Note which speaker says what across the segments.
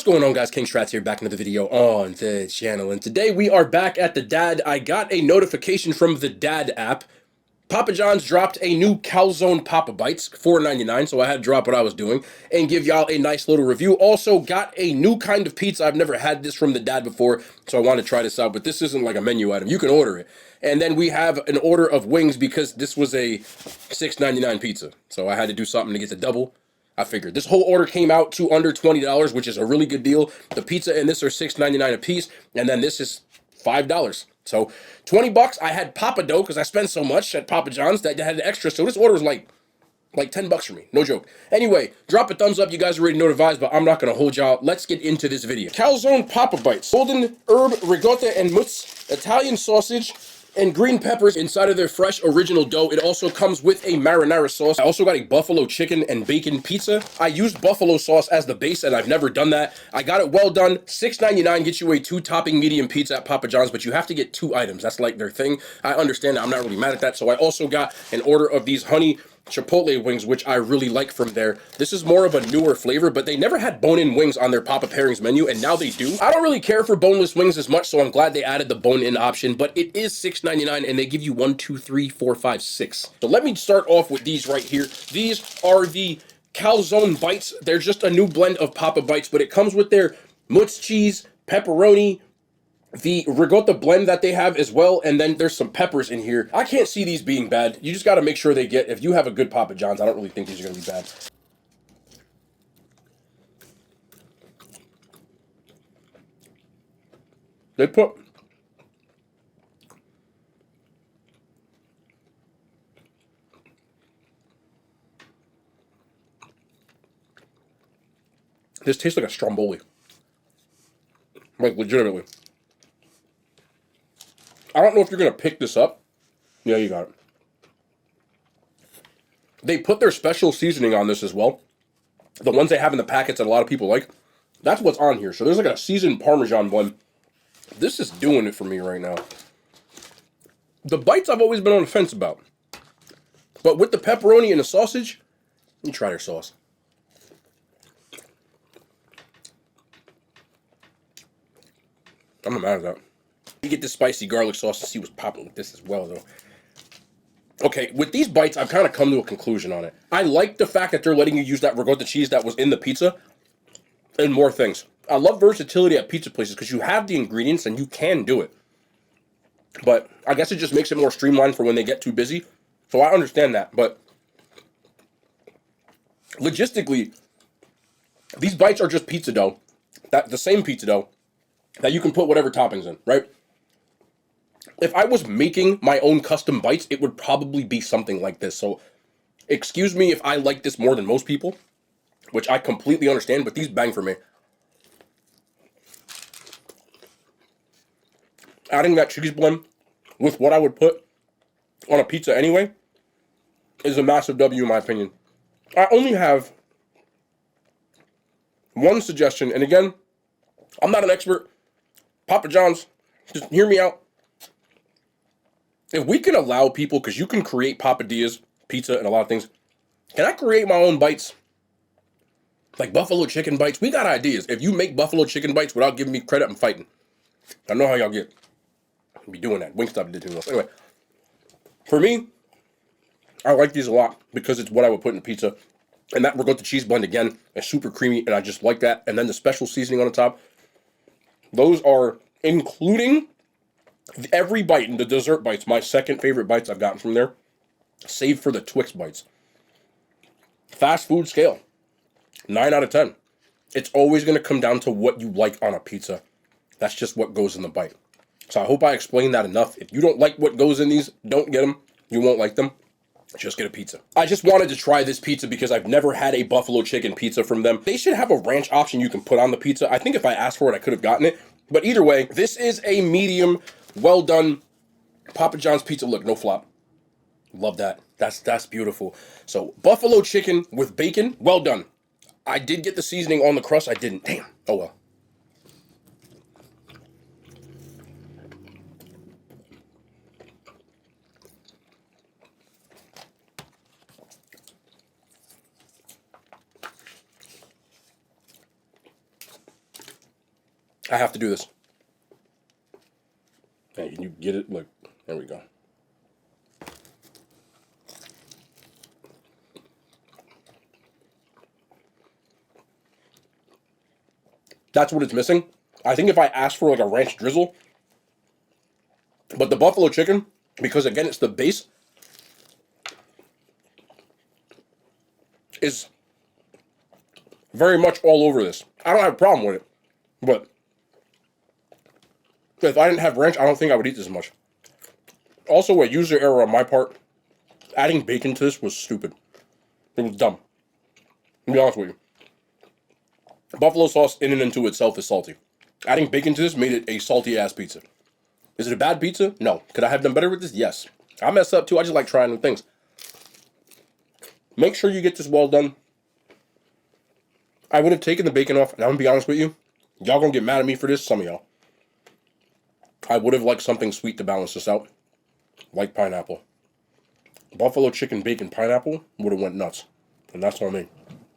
Speaker 1: What's going on, guys? King Strats here, back another video on the channel, and today we are back at the Dad. I got a notification from the Dad app. Papa John's dropped a new Calzone Papa Bites, $4.99, so I had to drop what I was doing and give y'all a nice little review. Also got a new kind of pizza. I've never had this from the Dad before, so I want to try this out, but this isn't like a menu item. You can order it. And then we have an order of wings because this was a $6.99 pizza, so I had to do something to get the double. I figured this whole order came out to under $20, which is a really good deal. The pizza and this are $6.99 a piece, and then this is $5. So $20. I had Papa Dough because I spent so much at Papa John's that I had extra. So this order was like $10 for me. No joke. Anyway, drop a thumbs up. You guys already know the vibes, but I'm not going to hold y'all. Let's get into this video. Calzone Papa Bites. Golden herb ricotta and mousse, Italian sausage, and green peppers inside of their fresh original dough. It also comes with a marinara sauce. I also got a buffalo chicken and bacon pizza. I used buffalo sauce as the base, and I've never done that. I got it well done. $6.99 gets you a 2-topping medium pizza at Papa John's, but you have to get 2 items. That's like their thing. I understand that. I'm not really mad at that. So I also got an order of these honey chipotle wings, which I really like from there. This is more of a newer flavor, but they never had bone-in wings on their Papa Pairings menu, and now they do. I don't really care for boneless wings as much, so I'm glad they added the bone-in option, but it is $6.99, and they give you 1, 2, 3, 4, 5, 6. So let me start off with these right here. These are the Calzone Bites. They're just a new blend of Papa Bites, but it comes with their mozz cheese, pepperoni, the ricotta blend that they have as well, and then there's some peppers in here. I can't see these being bad. You just got to make sure they get, if you have a good Papa John's, I don't really think these are going to be bad. They put this tastes like a stromboli. Like, legitimately. I don't know if you're going to pick this up. Yeah, you got it. They put their special seasoning on this as well. The ones they have in the packets that a lot of people like. That's what's on here. So there's like a seasoned Parmesan blend. This is doing it for me right now. The bites I've always been on the fence about. But with the pepperoni and the sausage, let me try their sauce. I'm not mad at that. You get this spicy garlic sauce to see what's popping with this as well, though. Okay, with these bites, I've kind of come to a conclusion on it. I like the fact that they're letting you use that ricotta cheese that was in the pizza and more things. I love versatility at pizza places because you have the ingredients and you can do it. But I guess it just makes it more streamlined for when they get too busy. So I understand that. But logistically, these bites are just pizza dough. The same pizza dough that you can put whatever toppings in, right? If I was making my own custom bites, it would probably be something like this. So excuse me if I like this more than most people, which I completely understand, but these bang for me. Adding that cheese blend with what I would put on a pizza anyway is a massive W in my opinion. I only have one suggestion, and again, I'm not an expert. Papa John's, just hear me out. If we can allow people, because you can create papadillas, pizza, and a lot of things, can I create my own bites? Like buffalo chicken bites? We got ideas. If you make buffalo chicken bites without giving me credit, I'm fighting. I know how y'all get. I'll be doing that. Wingstop did too well. Anyway, for me, I like these a lot because it's what I would put in a pizza. And that ricotta cheese blend, again, is super creamy, and I just like that. And then the special seasoning on the top. Those are, including every bite in the dessert bites, my second favorite bites I've gotten from there, save for the Twix bites. Fast food scale, 9 out of 10. It's always going to come down to what you like on a pizza. That's just what goes in the bite. So I hope I explained that enough. If you don't like what goes in these, don't get them. You won't like them. Just get a pizza. I just wanted to try this pizza because I've never had a buffalo chicken pizza from them. They should have a ranch option you can put on the pizza. I think if I asked for it, I could have gotten it. But either way, this is a medium, well done Papa John's pizza. Look, no flop. Love that. That's beautiful. So buffalo chicken with bacon, well done. I did get the seasoning on the crust. I didn't. Damn. Oh well. I have to do this. Hey, can you get it? Look, there we go. That's what it's missing. I think if I asked for like a ranch drizzle, but the buffalo chicken, because again it's the base, is very much all over this. I don't have a problem with it, but if I didn't have ranch, I don't think I would eat this much. Also, a user error on my part. Adding bacon to this was stupid. It was dumb. To be honest with you. Buffalo sauce in and into itself is salty. Adding bacon to this made it a salty-ass pizza. Is it a bad pizza? No. Could I have done better with this? Yes. I mess up too. I just like trying new things. Make sure you get this well done. I would have taken the bacon off, and I'm going to be honest with you. Y'all going to get mad at me for this, some of y'all. I would have liked something sweet to balance this out. Like pineapple. Buffalo chicken, bacon, pineapple would have went nuts. And that's on me.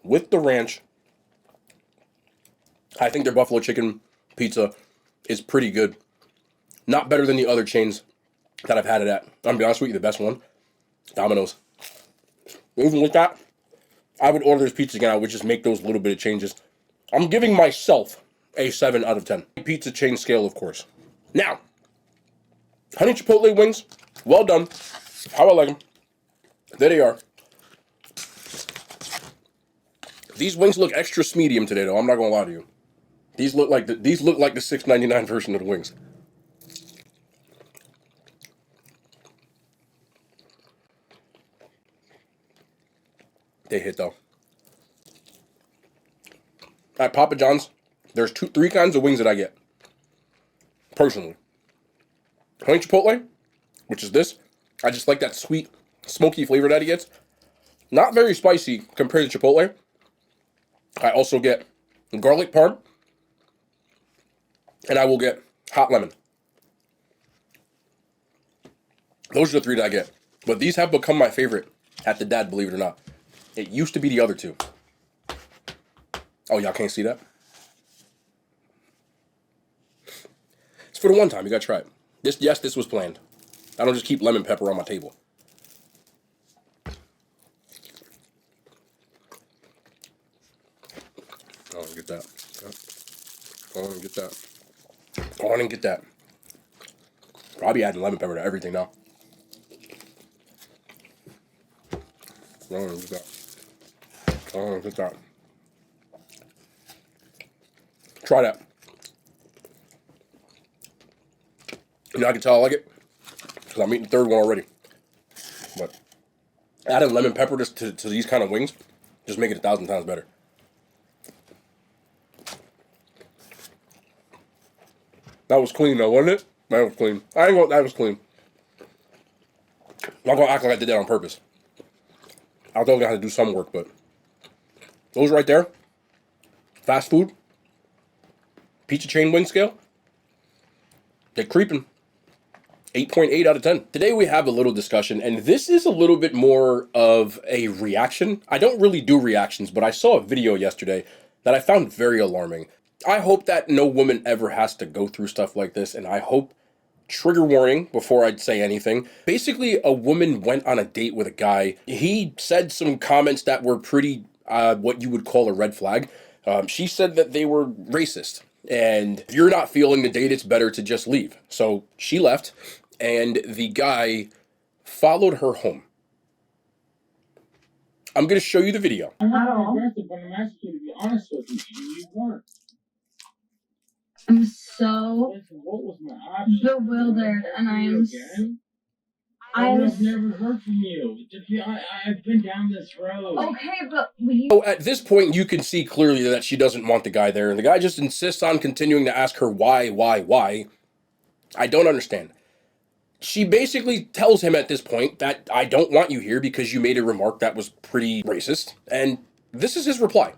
Speaker 1: With the ranch, I think their buffalo chicken pizza is pretty good. Not better than the other chains that I've had it at. I'm going to be honest with you, the best one, Domino's. Even with that, I would order this pizza again. I would just make those little bit of changes. I'm giving myself a 7 out of 10. Pizza chain scale, of course. Now, honey chipotle wings, well done. How I like them. There they are. These wings look extra medium today, though. I'm not gonna lie to you. These look like the $6.99 version of the wings. They hit though. At Papa John's, there's 3 kinds of wings that I get. Personally. Honey chipotle, which is this. I just like that sweet, smoky flavor that he gets. Not very spicy compared to chipotle. I also get garlic parm. And I will get hot lemon. Those are the 3 that I get. But these have become my favorite at the Dad, believe it or not. It used to be the other 2. Oh, y'all can't see that? It's for the one time. You gotta try it. Yes, this was planned. I don't just keep lemon pepper on my table. Go on and get that. Go on and get that. Go on and get that. I'll be adding lemon pepper to everything now. Go on and get that. Go on and get that. Try that. You know, I can tell I like it because I'm eating the 3rd one already. But adding lemon pepper to these kind of wings just make it 1,000 times better. That was clean though, wasn't it? That was clean. That was clean. I'm not gonna act like I did that on purpose. I thought I had to do some work, but those right there, fast food, pizza chain wing scale, they're creeping. 8.8 out of 10. Today we have a little discussion, and this is a little bit more of a reaction. I don't really do reactions, but I saw a video yesterday that I found very alarming. I hope that no woman ever has to go through stuff like this, and I hope, trigger warning before I'd say anything. Basically, a woman went on a date with a guy. He said some comments that were pretty, what you would call a red flag. She said that they were racist. And if you're not feeling the date, it's better to just leave. So she left, and the guy followed her home. I'm going to show you the video.
Speaker 2: I'm not aggressive, but I'm asking you to be honest with me. You weren't.
Speaker 3: I'm so
Speaker 2: What was my option?
Speaker 3: bewildered, and
Speaker 2: I've never heard from you. I've been down this road.
Speaker 3: Okay, but we.
Speaker 1: So at this point, you can see clearly that she doesn't want the guy there, and the guy just insists on continuing to ask her why. I don't understand. She basically tells him at this point that I don't want you here because you made a remark that was pretty racist, and this is his reply.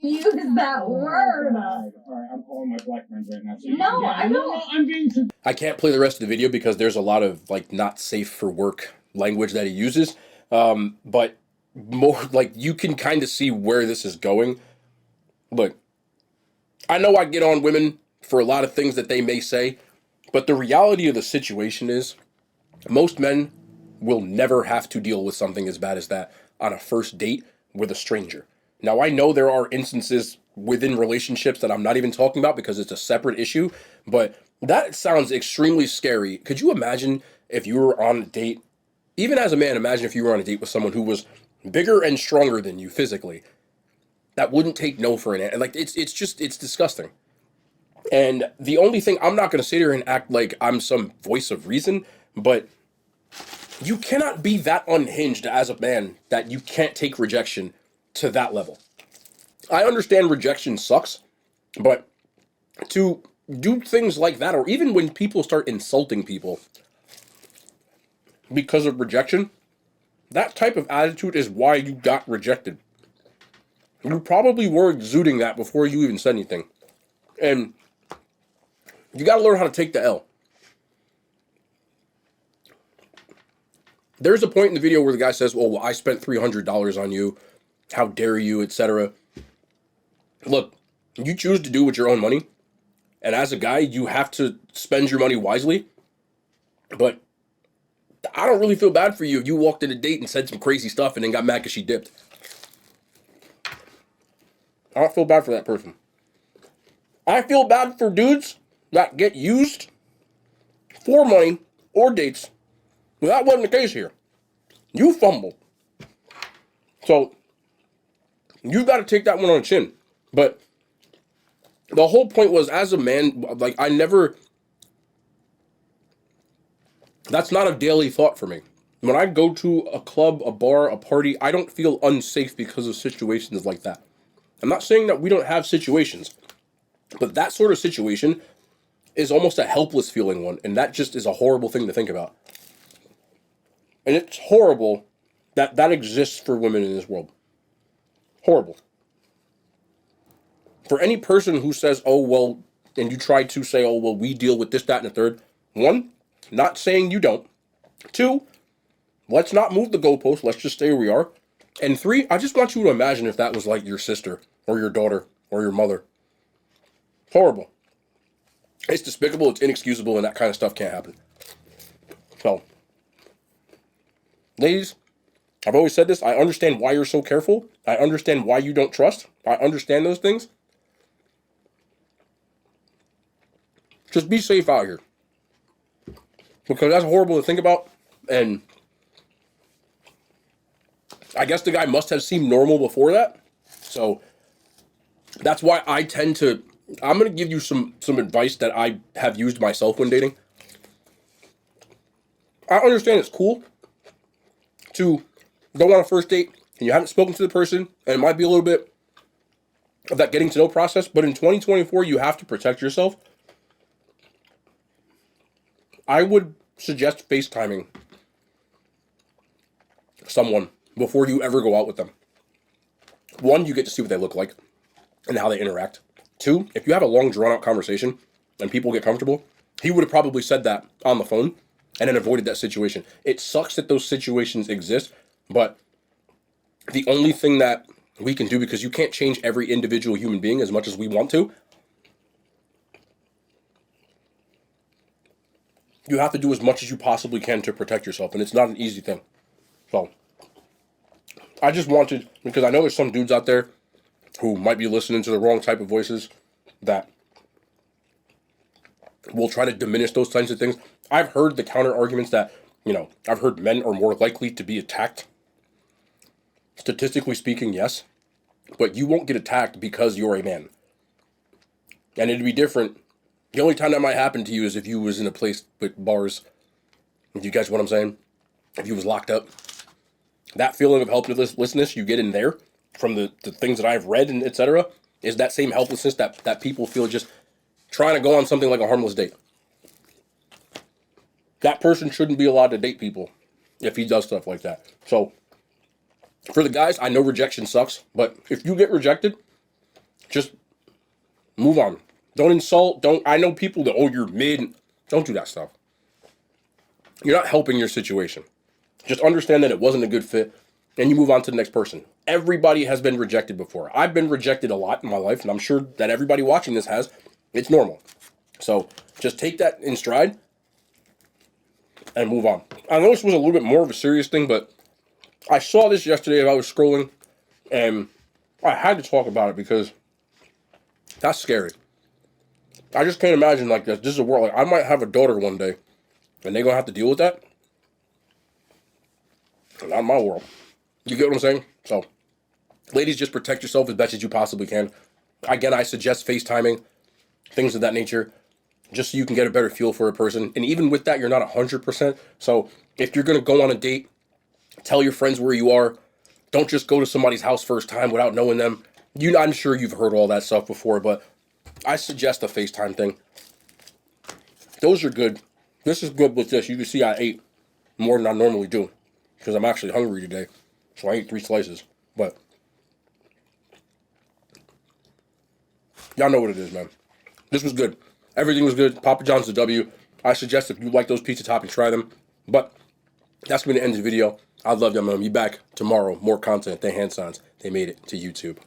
Speaker 3: Use that word.
Speaker 2: Alright, I'm calling my black friends right now. So
Speaker 3: No, I don't.
Speaker 2: I'm being.
Speaker 1: I can't play the rest of the video because there's a lot of like not safe for work language that he uses, but more like you can kind of see where this is going. Look, I know I get on women for a lot of things that they may say. But the reality of the situation is most men will never have to deal with something as bad as that on a first date with a stranger. Now, I know there are instances within relationships that I'm not even talking about because it's a separate issue, but that sounds extremely scary. Could you imagine if you were on a date, even as a man, imagine if you were on a date with someone who was bigger and stronger than you physically, that wouldn't take no for an answer. Like, it's disgusting. And the only thing, I'm not going to sit here and act like I'm some voice of reason, but you cannot be that unhinged as a man that you can't take rejection to that level. I understand rejection sucks, but to do things like that, or even when people start insulting people because of rejection, that type of attitude is why you got rejected. You probably were exuding that before you even said anything. And you got to learn how to take the L. There's a point in the video where the guy says, well, I spent $300 on you. How dare you, etc. Look, you choose to do with your own money. And as a guy, you have to spend your money wisely. But I don't really feel bad for you if you walked in a date and said some crazy stuff and then got mad because she dipped. I don't feel bad for that person. I feel bad for dudes that get used for money or dates. Well, that wasn't the case here. You fumbled. So, you've got to take that one on the chin. But the whole point was, as a man, like, that's not a daily thought for me. When I go to a club, a bar, a party, I don't feel unsafe because of situations like that. I'm not saying that we don't have situations, but that sort of situation is almost a helpless feeling one, and that just is a horrible thing to think about. And it's horrible that that exists for women in this world. Horrible. For any person who says, oh, well, and you try to say, oh, well, we deal with this, that, and the third. One, not saying you don't. Two, let's not move the goalpost. Let's just stay where we are. And three, I just want you to imagine if that was like your sister or your daughter or your mother. Horrible. It's despicable, it's inexcusable, and that kind of stuff can't happen. So, ladies, I've always said this. I understand why you're so careful. I understand why you don't trust. I understand those things. Just be safe out here. Because that's horrible to think about. And I guess the guy must have seemed normal before that. So that's why I tend to... I'm going to give you some advice that I have used myself when dating. I understand it's cool to go on a first date and you haven't spoken to the person, and it might be a little bit of that getting to know process, but in 2024, you have to protect yourself. I would suggest FaceTiming someone before you ever go out with them. One, you get to see what they look like and how they interact. Two, if you have a long, drawn-out conversation and people get comfortable, he would have probably said that on the phone and then avoided that situation. It sucks that those situations exist, but the only thing that we can do, because you can't change every individual human being as much as we want to, you have to do as much as you possibly can to protect yourself, and it's not an easy thing. So, I just wanted, because I know there's some dudes out there who might be listening to the wrong type of voices that will try to diminish those kinds of things. I've heard the counter arguments that, I've heard men are more likely to be attacked. Statistically speaking, yes. But you won't get attacked because you're a man. And it'd be different. The only time that might happen to you is if you was in a place with bars. Do you guys what I'm saying? If you was locked up. That feeling of helplessness you get in there from the things that I've read and etc. is that same helplessness that people feel just trying to go on something like a harmless date. That person shouldn't be allowed to date people if he does stuff like that. So, for the guys, I know rejection sucks, but if you get rejected, just move on. Don't insult, I know people that, you're mid, don't do that stuff. You're not helping your situation. Just understand that it wasn't a good fit, and you move on to the next person. Everybody has been rejected before. I've been rejected a lot in my life, and I'm sure that everybody watching this has. It's normal. So just take that in stride and move on. I know this was a little bit more of a serious thing, but I saw this yesterday as I was scrolling, and I had to talk about it because that's scary. I just can't imagine like this. This is a world. Like, I might have a daughter one day, and they're gonna have to deal with that. Not my world. You get what I'm saying? So, ladies, just protect yourself as best as you possibly can. Again, I suggest FaceTiming, things of that nature, just so you can get a better feel for a person. And even with that, you're not 100%. So, if you're gonna go on a date, tell your friends where you are. Don't just go to somebody's house first time without knowing them. I'm sure you've heard all that stuff before, but I suggest a FaceTime thing. Those are good. This is good with this. You can see I ate more than I normally do because I'm actually hungry today. So I ate 3 slices. But y'all know what it is, man. This was good. Everything was good. Papa John's the W. I suggest if you like those pizza toppings, try them. But that's going to end the video. I love y'all, man. Be back tomorrow. More content. They hand signs. They made it to YouTube.